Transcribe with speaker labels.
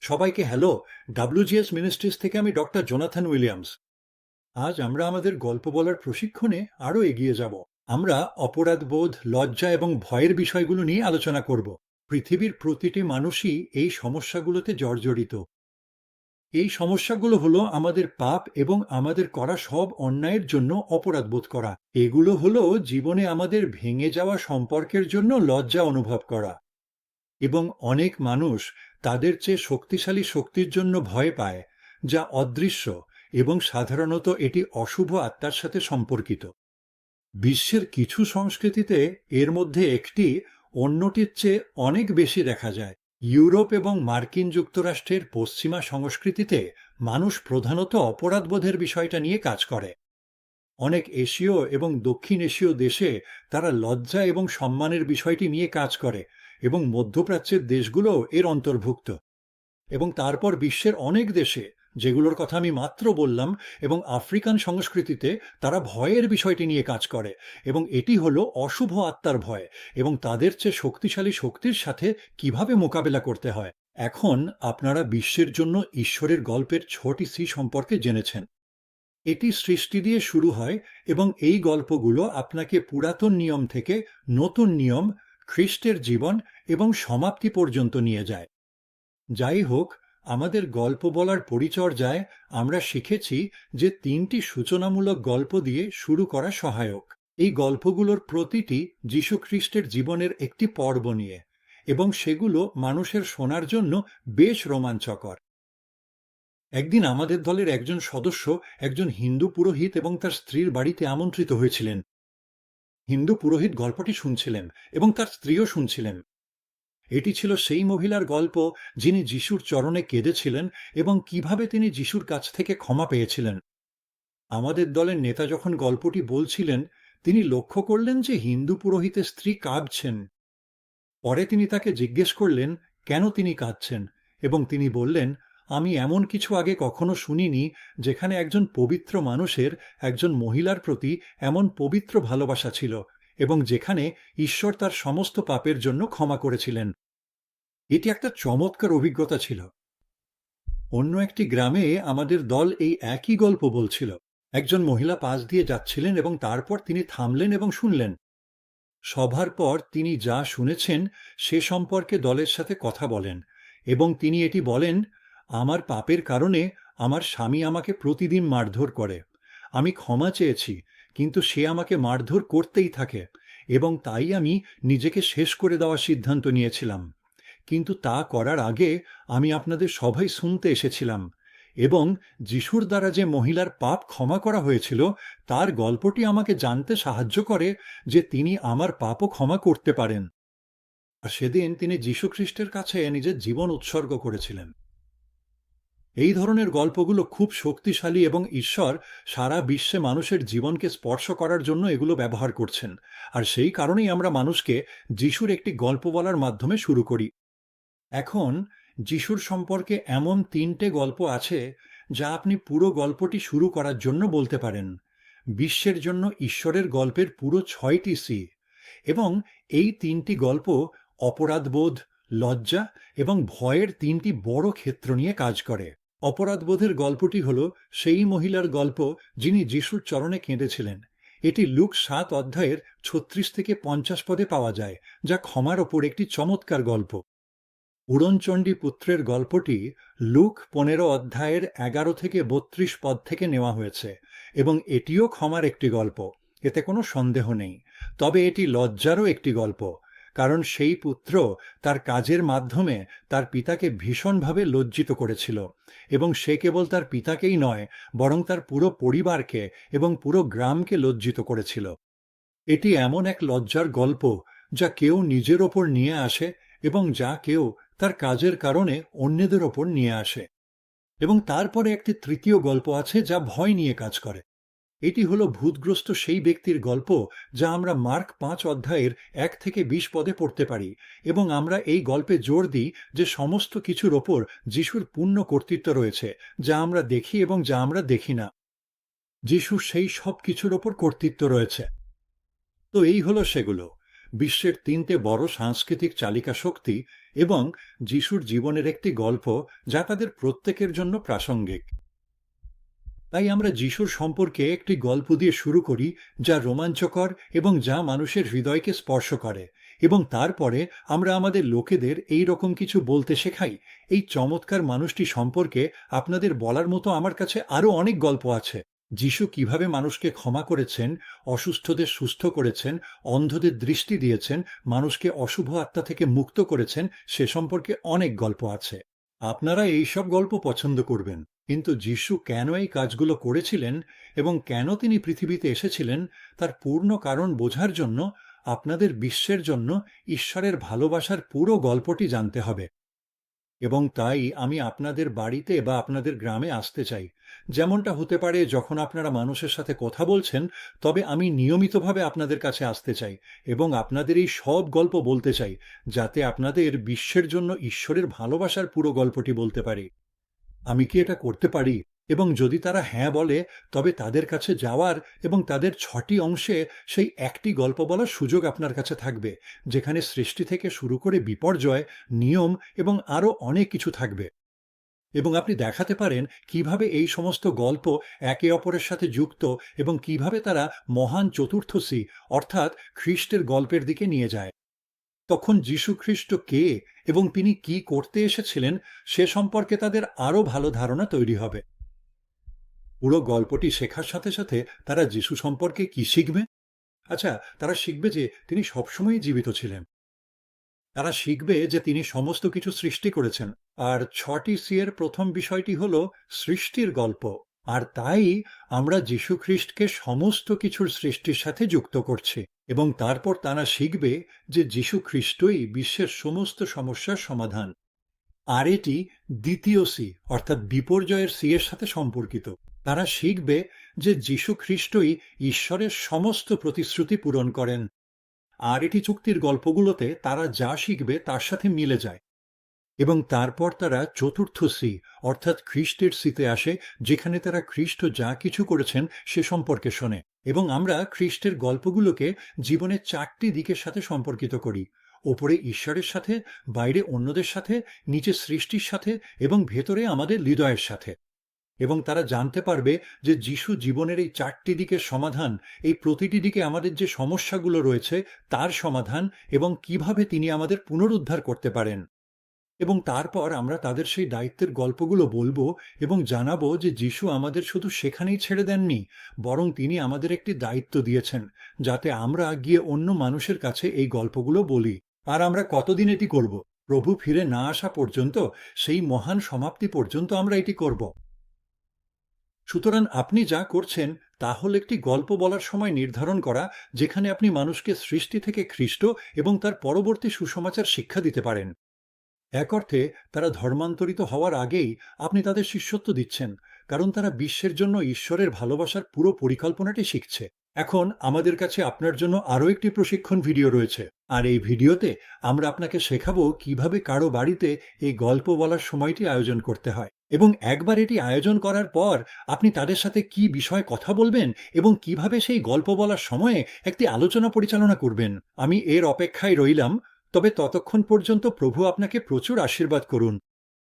Speaker 1: সবাইকে hello. ডাব্লিউজিএস ministries থেকে আমি ডক্টর জোনাথন উইলিয়ামস। আজ আমরা আমাদের গল্প বলার প্রশিক্ষণে আরও এগিয়ে যাব। আমরা অপরাধবোধ, লজ্জা এবং ভয়ের বিষয়গুলো নিয়ে আলোচনা করব। পৃথিবীর প্রতিটি মানুষই এই সমস্যাগুলোতে জর্জরিত। এই সমস্যাগুলো হলো আমাদের পাপ এবং আমাদের করা সব অন্যায়ের জন্য অপরাধবোধ করা। এগুলো হলো জীবনে আমাদের ভেঙে যাওয়া সম্পর্কের জন্য লজ্জা অনুভব করা। এবং অনেক মানুষ তাদের চেয়ে শক্তিশালী শক্তির জন্য ভয় পায়, যা অদৃশ্য এবং সাধারণত এটি অশুভ আত্মার সাথে সম্পর্কিত। বিশ্বের কিছু সংস্কৃতিতে এর মধ্যে একটি অন্যটির চেয়ে অনেক বেশি দেখা যায়। ইউরোপ এবং মার্কিন যুক্তরাষ্ট্রের পশ্চিমা সংস্কৃতিতে মানুষ প্রধানত অপরাধবোধের বিষয়টা নিয়ে কাজ করে। অনেক এশীয় এবং দক্ষিণ এশীয় দেশে তারা লজ্জা এবং সম্মানের বিষয়টি নিয়ে কাজ করে, এবং মধ্যপ্রাচ্যের দেশগুলো এর অন্তর্ভুক্ত। এবং তারপর বিশ্বের অনেক দেশে, যেগুলোর কথা আমি মাত্র বললাম, এবং আফ্রিকান সংস্কৃতিতে তারা ভয়ের বিষয়টি নিয়ে কাজ করে, এবং এটি হলো অশুভ আত্মার ভয় এবং তাদের চেয়ে শক্তিশালী শক্তির সাথে কিভাবে মোকাবেলা করতে হয়। এখন আপনারা বিশ্বের জন্য ঈশ্বরের গল্পের 6টি সি সম্পর্কে জেনেছেন। এটি সৃষ্টি দিয়ে শুরু হয় এবং এই গল্পগুলো আপনাকে পুরাতন নিয়ম থেকে নতুন নিয়ম, খ্রিস্টের জীবন এবং সমাপ্তি পর্যন্ত নিয়ে যায়। যাই হোক, আমাদের গল্প বলার পরিচর্যায় আমরা শিখেছি যে 3টি সূচনামূলক গল্প দিয়ে শুরু করা সহায়ক। এই গল্পগুলোর প্রতিটি যীশু খ্রিস্টের জীবনের একটি পর্ব নিয়ে, এবং সেগুলো মানুষের শোনার জন্য বেশ রোমাঞ্চকর। একদিন আমাদের দলের একজন সদস্য একজন হিন্দু পুরোহিত এবং তার স্ত্রীর বাড়িতে আমন্ত্রিত হয়েছিলেন। হিন্দু পুরোহিত গল্পটি শুনছিলেন এবং তার স্ত্রীও শুনছিলেন। এটি ছিল সেই মহিলার গল্প যিনি যিশুর চরণে কেঁদেছিলেন এবং কিভাবে তিনি যিশুর কাছ থেকে ক্ষমা পেয়েছিলেন। আমাদের দলের নেতা যখন গল্পটি বলছিলেন, তিনি লক্ষ্য করলেন যে হিন্দু পুরোহিতের স্ত্রী কাঁদছেন। পরে তিনি তাকে জিজ্ঞেস করলেন কেন তিনি কাঁদছেন, এবং তিনি বললেন, আমি এমন কিছু আগে কখনো শুনিনি যেখানে একজন পবিত্র মানুষের একজন মহিলার প্রতি এমন পবিত্র ভালোবাসা ছিল, এবং যেখানে ঈশ্বর তার সমস্ত পাপের জন্য ক্ষমা করেছিলেন। এটি একটা চমৎকার অভিজ্ঞতা ছিল। অন্য একটি গ্রামে আমাদের দল এই একই গল্প বলছিল। একজন মহিলা পাশ দিয়ে যাচ্ছিলেন এবং তারপর তিনি থামলেন এবং শুনলেন। সভার পর তিনি যা শুনেছেন সে সম্পর্কে দলের সাথে কথা বলেন, এবং তিনি এটি বলেন, আমার পাপের কারণে আমার স্বামী আমাকে প্রতিদিন মারধর করে। আমি ক্ষমা চেয়েছি, কিন্তু সে আমাকে মারধর করতেই থাকে, এবং তাই আমি নিজেকে শেষ করে দেওয়ার সিদ্ধান্ত নিয়েছিলাম। কিন্তু তা করার আগে আমি আপনাদের সবাই শুনতে এসেছিলাম, এবং যিশুর দ্বারা যে মহিলার পাপ ক্ষমা করা হয়েছিল তার গল্পটি আমাকে জানতে সাহায্য করে যে তিনি আমার পাপও ক্ষমা করতে পারেন। আর সেদিন তিনি যীশু খ্রিস্টের কাছে নিজের জীবন উৎসর্গ করেছিলেন। এই ধরনের গল্পগুলো খুব শক্তিশালী, এবং ঈশ্বর সারা বিশ্বে মানুষের জীবনকে স্পর্শ করার জন্য এগুলো ব্যবহার করছেন। আর সেই কারণেই আমরা মানুষকে যিশুর একটি গল্প বলার মাধ্যমে শুরু করি। এখন যিশুর সম্পর্কে এমন 3টে গল্প আছে যা আপনি পুরো গল্পটি শুরু করার জন্য বলতে পারেন। বিশ্বের জন্য ঈশ্বরের গল্পের পুরো 6টি সি, এবং এই 3টি গল্প অপরাধবোধ, লজ্জা এবং ভয়ের 3টি বড় ক্ষেত্র নিয়ে কাজ করে। অপরাধবোধের গল্পটি হল সেই মহিলার গল্প যিনি যিশুর চরণে কেঁদেছিলেন। এটি লুক 7 অধ্যায়ের 36 থেকে 50 পদে পাওয়া যায়, যা ক্ষমার ওপর একটি চমৎকার গল্প। উড়নচণ্ডী পুত্রের গল্পটি লুক 15 অধ্যায়ের 11 থেকে 32 পদ থেকে নেওয়া হয়েছে, এবং এটিও ক্ষমার একটি গল্প, এতে কোনো সন্দেহ নেই। তবে এটি লজ্জারও একটি গল্প, কারণ সেই পুত্র তার কাজের মাধ্যমে তার পিতাকে ভীষণভাবে লজ্জিত করেছিল, এবং সে কেবল তার পিতাকেই নয়, বরং তার পুরো পরিবারকে এবং পুরো গ্রামকে লজ্জিত করেছিল। এটি এমন এক লজ্জার গল্প যা কেউ নিজের ওপর নিয়ে আসে, এবং যা কেউ তার কাজের কারণে অন্যদের ওপর নিয়ে আসে। এবং তারপরে একটি তৃতীয় গল্প আছে যা ভয় নিয়ে কাজ করে। এটি হলো ভূতগ্রস্ত সেই ব্যক্তির গল্প যা আমরা মার্ক 5 অধ্যায়ের 1 থেকে 20 পদে পড়তে পারি, এবং আমরা এই গল্পে জোর দিই যে সমস্ত কিছুর ওপর যিশুর পূর্ণ কর্তৃত্ব রয়েছে, যা আমরা দেখি এবং যা আমরা দেখি না। যিশুর সেই সব কিছুর ওপর কর্তৃত্ব রয়েছে। তো এই হলো সেগুলো। বিশ্বের 3টে বড় সাংস্কৃতিক চালিকা শক্তি এবং যিশুর জীবনের একটি গল্প যা তাদের প্রত্যেকের জন্য প্রাসঙ্গিক। তাই আমরা যিশুর সম্পর্কে একটি গল্প দিয়ে শুরু করি যা রোমাঞ্চকর এবং যা মানুষের হৃদয়কে স্পর্শ করে, এবং তারপরে আমরা আমাদের লোকেদের এই রকম কিছু বলতে শেখাই। এই চমৎকার মানুষটি সম্পর্কে আপনাদের বলার মতো আমার কাছে আরও অনেক গল্প আছে। যিশু কিভাবে মানুষকে ক্ষমা করেছেন, অসুস্থদের সুস্থ করেছেন, অন্ধদের দৃষ্টি দিয়েছেন, মানুষকে অশুভ আত্মা থেকে মুক্ত করেছেন, সে সম্পর্কে অনেক গল্প আছে। আপনারা এইসব গল্প পছন্দ করবেন, কিন্তু যিশু কেন এই কাজগুলো করেছিলেন এবং কেন তিনি পৃথিবীতে এসেছিলেন তার পূর্ণ কারণ বোঝার জন্য আপনাদের বিশ্বের জন্য ঈশ্বরের ভালোবাসার পুরো গল্পটি জানতে হবে। এবং তাই আমি আপনাদের বাড়িতে বা আপনাদের গ্রামে আসতে চাই। যেমনটা হতে পারে যখন আপনারা মানুষের সাথে কথা বলছেন, তবে আমি নিয়মিতভাবে আপনাদের কাছে আসতে চাই এবং আপনাদের এই সব গল্প বলতে চাই, যাতে আপনাদের বিশ্বের জন্য ঈশ্বরের ভালোবাসার পুরো গল্পটি বলতে পারি। আমি কি এটা করতে পারি? এবং যদি তারা হ্যাঁ বলে, তবে তাদের কাছে যাওয়ার এবং তাদের 6টি অংশে সেই একটি গল্প বলার সুযোগ আপনার কাছে থাকবে, যেখানে সৃষ্টি থেকে শুরু করে বিপর্যয়, নিয়ম এবং আরও অনেক কিছু থাকবে। এবং আপনি দেখাতে পারেন কিভাবে এই সমস্ত গল্প একে অপরের সাথে যুক্ত এবং কিভাবে তারা মহান চতুর্থসি অর্থাৎ খ্রিস্টের গল্পের দিকে নিয়ে যায়। তখন যীশু খ্রিস্ট কে এবং তিনি কি করতে এসেছিলেন সে সম্পর্কে তাদের আরও ভালো ধারণা তৈরি হবে। পুরো গল্পটি শেখার সাথে সাথে তারা যীশু সম্পর্কে কি শিখবে? আচ্ছা, তারা শিখবে যে তিনি সবসময়ই জীবিত ছিলেন। তারা শিখবে যে তিনি সমস্ত কিছু সৃষ্টি করেছেন। আর 6টি সি এর প্রথম বিষয়টি হল সৃষ্টির গল্প। আর তাই আমরা যীশু খ্রিস্টকে সমস্ত কিছুর সৃষ্টির সাথে যুক্ত করছি। এবং তারপর তারা শিখবে যে যীশু খ্রিস্টই বিশ্বের সমস্ত সমস্যার সমাধান। আর এটি দ্বিতীয় সি অর্থাৎ বিপর্যয়ের সি এর সাথে সম্পর্কিত। তারা শিখবে যে যীশু খ্রিস্টই ঈশ্বরের সমস্ত প্রতিশ্রুতি পূরণ করেন। আর এটি চুক্তির গল্পগুলোতে তারা যা শিখবে তার সাথে মিলে যায়। এবং তারপর তারা চতুর্থ সি অর্থাৎ খ্রিস্টের সিতে আসে, যেখানে তারা খ্রিস্ট যা কিছু করেছেন সে সম্পর্কে শোনে। এবং আমরা খ্রিস্টের গল্পগুলোকে জীবনের 4টি দিকের সাথে সম্পর্কিত করি: ওপরে ঈশ্বরের সাথে, বাইরে অন্যদের সাথে, নিচে সৃষ্টির সাথে এবং ভেতরে আমাদের হৃদয়ের সাথে। এবং তারা জানতে পারবে যে যিশু জীবনের এই 4টি দিকের সমাধান, এই প্রতিটি দিকে আমাদের যে সমস্যাগুলো রয়েছে তার সমাধান, এবং কিভাবে তিনি আমাদের পুনরুদ্ধার করতে পারেন। এবং তারপর আমরা তাদের সেই দায়িত্বের গল্পগুলো বলবো এবং জানাবো যে যিশু আমাদের শুধু সেখানেই ছেড়ে দেননি, বরং তিনি আমাদের একটি দায়িত্ব দিয়েছেন, যাতে আমরা গিয়ে অন্য মানুষের কাছে এই গল্পগুলো বলি। আর আমরা কতদিন এটি করব? প্রভু ফিরে না আসা পর্যন্ত, সেই মহান সমাপ্তি পর্যন্ত আমরা এটি করব। সুতরাং আপনি যা করছেন তা হল একটি গল্প বলার সময় নির্ধারণ করা, যেখানে আপনি মানুষকে সৃষ্টি থেকে খ্রিস্ট এবং তার পরবর্তী সুসমাচার শিক্ষা দিতে পারেন। এক অর্থে তারা ধর্মান্তরিত হওয়ার আগেই আপনি তাদের শিষ্যত্ব দিচ্ছেন, কারণ তারা বিশ্বের জন্য ঈশ্বরের ভালোবাসার পুরো পরিকল্পনাটি শিখছে। এখন আমাদের কাছে আপনার জন্য আরও একটি প্রশিক্ষণ ভিডিও রয়েছে, আর এই ভিডিওতে আমরা আপনাকে শেখাবো কিভাবে কারো বাড়িতে এই গল্প বলার সময়টি আয়োজন করতে হয়, এবং একবার এটি আয়োজন করার পর আপনি তাদের সাথে কি বিষয়ে কথা বলবেন এবং কিভাবে সেই গল্প বলার সময়ে একটি আলোচনা পরিচালনা করবেন। আমি এর অপেক্ষায় রইলাম। তবে ততক্ষণ পর্যন্ত প্রভু আপনাকে প্রচুর আশীর্বাদ করুন।